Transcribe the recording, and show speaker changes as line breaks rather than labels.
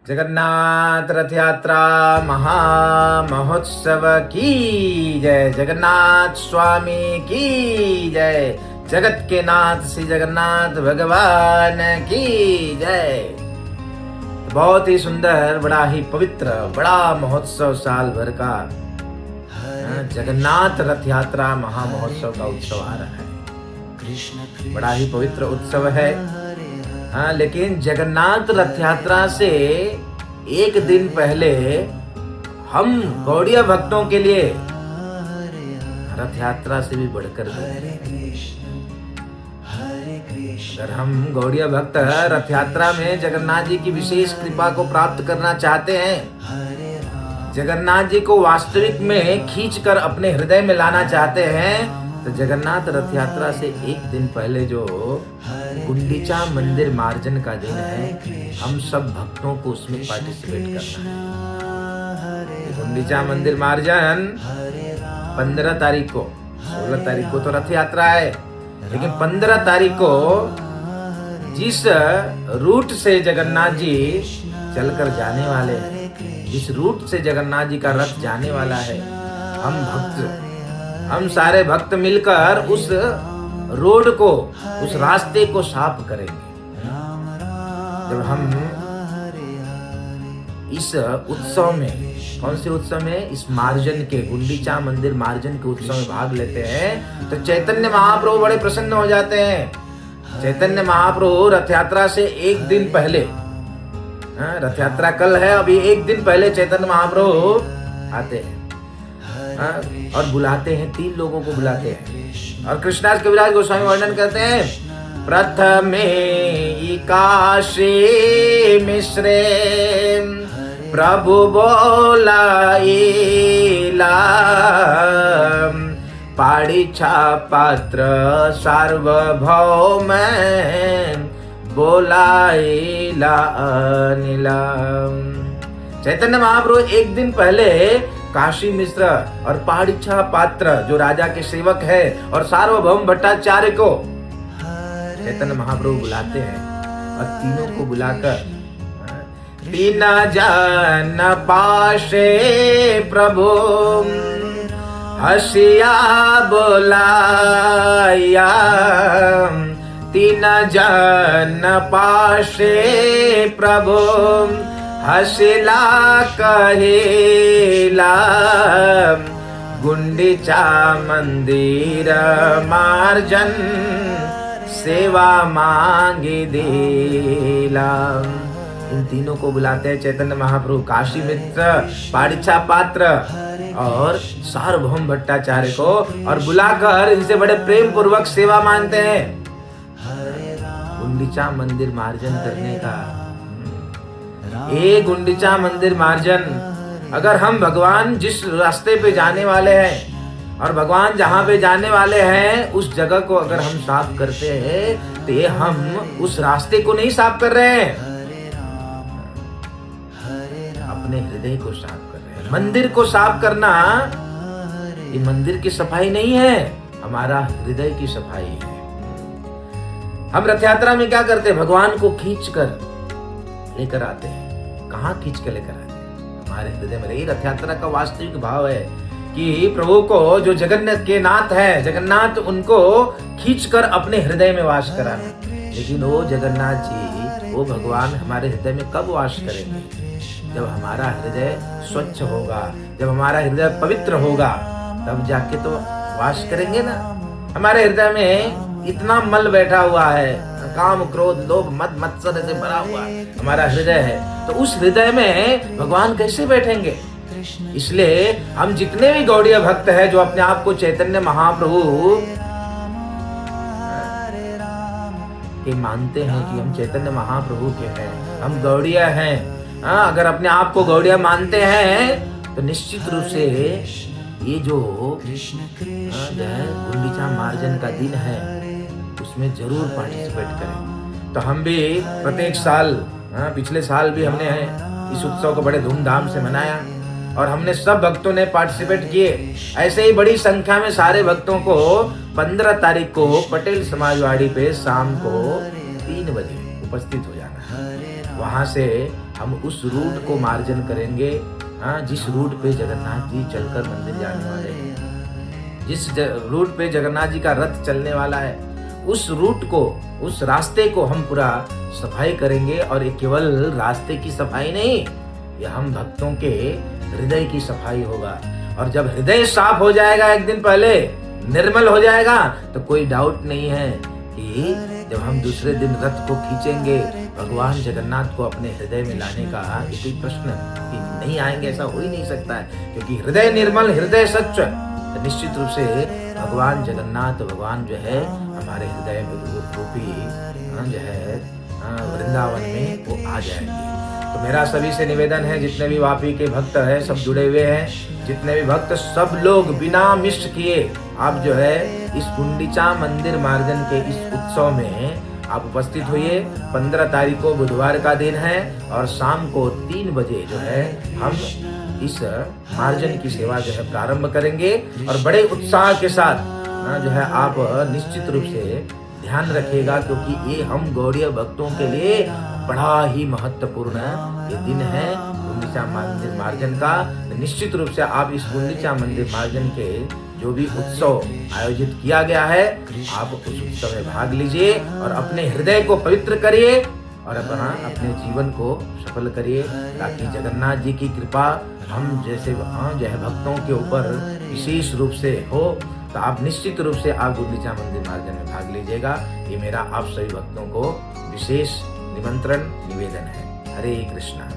जगन्नाथ रथ यात्रा महामहोत्सव की जय। जगन्नाथ स्वामी की जय। जगत के नाथ श्री जगन्नाथ भगवान की जय। बहुत ही सुंदर, बड़ा ही पवित्र, बड़ा महोत्सव साल भर का जगन्नाथ रथ यात्रा महामहोत्सव का उत्सव आ रहा है। बड़ा ही पवित्र उत्सव है। हाँ, लेकिन जगन्नाथ रथ यात्रा से एक दिन पहले हम गौड़िया भक्तों के लिए रथ यात्रा से भी बढ़कर अगर हम गौड़िया भक्त रथ यात्रा में जगन्नाथ जी की विशेष कृपा को प्राप्त करना चाहते हैं, जगन्नाथ जी को वास्तविक में खींचकर अपने हृदय में लाना चाहते हैं, तो जगन्नाथ रथ यात्रा से एक दिन पहले जो गुंडीचा मंदिर मार्जन का दिन है, हम सब भक्तों को उसमें पार्टिसिपेट करना है। गुंडीचा मंदिर मार्जन 15 तारीख को, 16 तारीख को तो रथ यात्रा है, लेकिन 15 तारीख को जिस रूट से जगन्नाथ जी चलकर जाने वाले हैं, जिस रूट से जगन्नाथ जी का रथ जाने वाला है, हम सारे भक्त मिलकर उस रोड को, उस रास्ते को साफ करेंगे। जब हम इस उत्सव में, कौन से उत्सव में, इस मार्जन के, गुंडीचा मंदिर मार्जन के उत्सव में भाग लेते हैं, तो चैतन्य महाप्रभु बड़े प्रसन्न हो जाते हैं। चैतन्य महाप्रभु रथ यात्रा से एक दिन पहले, रथ यात्रा कल है, अभी एक दिन पहले चैतन्य महाप्रभु आते हैं और बुलाते हैं, 3 लोगों को बुलाते हैं। और कृष्णास कविराज गोस्वामी वर्णन करते हैं, प्रथमे काशी मिश्रे प्रभु बोलाइला पाड़ीछा पात्र सार्वभौम बोलाइला अनिला। चैतन्य महाप्रभु एक दिन पहले काशी मिश्र और पाड़ीछा पात्र जो राजा के सेवक है और सार्वभौम भट्टाचार्य को चैतन्य महाप्रभु बुलाते हैं, और तीनों को बुलाकर 3 जन पाशे प्रभु हसिया बोलाया। 3 जन पाशे प्रभु हसिला कहेला गुंडीचा मंदिर मार्जन सेवा मांगी देला। इन तीनों को बुलाते हैं चैतन्य महाप्रभु, काशी मित्र, पाड़ीछा पात्र और सार्वभौम भट्टाचार्य को, और बुलाकर इनसे बड़े प्रेम पूर्वक सेवा मानते हैं। गुंडीचा मंदिर मार्जन करने का ये गुंडीचा मंदिर मार्जन, अगर हम भगवान जिस रास्ते पे जाने वाले हैं और भगवान जहाँ पे जाने वाले हैं उस जगह को अगर हम साफ करते हैं, तो ये हम उस रास्ते को नहीं साफ कर रहे हैं, अपने हृदय को साफ कर रहे हैं। मंदिर को साफ करना ये मंदिर की सफाई नहीं है, हमारा हृदय की सफाई है। हम रथ यात्रा में क्या करते हैं, भगवान को खींच कर लेकर आते हैं। कहाँ खींच कर लेकर आते हैं, हमारे हृदय में। यही रथ यात्रा का वास्तविक भाव है कि प्रभु को जो जगन्नाथ के नाथ है, जगन्नाथ उनको खींचकर अपने हृदय में वास कराना। लेकिन वो जगन्नाथ जी, वो भगवान हमारे हृदय में कब वास करेंगे, जब हमारा हृदय स्वच्छ होगा, जब हमारा हृदय पवित्र होगा, तब जाके तो वास करेंगे ना। हमारे हृदय में इतना मल बैठा हुआ है, काम क्रोध लोभ मद मत्सर से भरा हुआ हमारा हृदय है, तो उस हृदय में भगवान कैसे बैठेंगे। इसलिए हम जितने भी गौड़ीय भक्त हैं जो अपने आप को चैतन्य महाप्रभु के मानते हैं कि हम चैतन्य महाप्रभु के हैं, हम गौड़ीय हैं, अगर अपने आप को गौड़ीय मानते हैं, तो निश्चित रूप से ये जो गुंडीचा मार्जन का दिन है उसमें जरूर पार्टिसिपेट करें। तो हम भी प्रत्येक साल, पिछले साल भी हमने इस उत्सव को बड़े धूमधाम से मनाया और हमने सब भक्तों ने पार्टिसिपेट किए। ऐसे ही बड़ी संख्या में सारे भक्तों को 15 तारीख को पटेल समाजवाड़ी पे शाम को 3 बजे उपस्थित हो जाना है। वहां से हम उस रूट को मार्जन करेंगे, जिस रूट पे जगन्नाथ जी चलकर मंदिर जाने वाले हैं, जिस रूट पे जगन्नाथ जी का रथ चलने वाला है, उस रूट को, उस रास्ते को हम पूरा सफाई करेंगे। और ये केवल रास्ते की सफाई नहीं, ये हम भक्तों के हृदय की सफाई होगा। और जब हृदय साफ हो जाएगा, एक दिन पहले निर्मल हो जाएगा, तो कोई डाउट नहीं है कि जब हम दूसरे दिन रथ को खींचेंगे, भगवान जगन्नाथ को अपने हृदय में लाने का ये कोई प्रश्न कि नहीं आएंगे, ऐसा हो ही नहीं सकता है। क्योंकि हृदय निर्मल, हृदय सच्च, तो निश्चित रूप से भगवान जगन्नाथ, भगवान जो है हमारे हृदय रूपी जो है वृंदावन में वो आ जाएंगे। तो मेरा सभी से निवेदन है, जितने भी वापी के भक्त हैं सब जुड़े हुए हैं, जितने भी भक्त सब लोग बिना मिस किए आप जो है इस गुंडीचा मंदिर मार्जन के इस उत्सव में आप उपस्थित होइए। 15 तारीख को बुधवार का दिन है और शाम को 3 बजे जो है हम इस मार्जन की सेवा जो है प्रारंभ करेंगे। और बड़े उत्साह के साथ जो है आप निश्चित रूप से ध्यान रखिएगा, क्योंकि ये हम गौड़ीय भक्तों के लिए बड़ा ही महत्वपूर्ण ये दिन है गुंडीचा मंदिर मार्जन का। निश्चित रूप से आप इस गुंडीचा मंदिर मार्जन के जो भी उत्सव आयोजित किया गया है, आप उस उत्सव में भाग लीजिए और अपने हृदय को पवित्र करिए और अपने जीवन को सफल करिए, ताकि जगन्नाथ जी की कृपा हम जैसे जो है भक्तों के ऊपर विशेष रूप से हो। तो आप निश्चित रूप से आप गुंडीचा मंदिर मार्जन में भाग लीजिएगा, ये मेरा आप सभी भक्तों को विशेष निमंत्रण निवेदन है। हरे कृष्णा।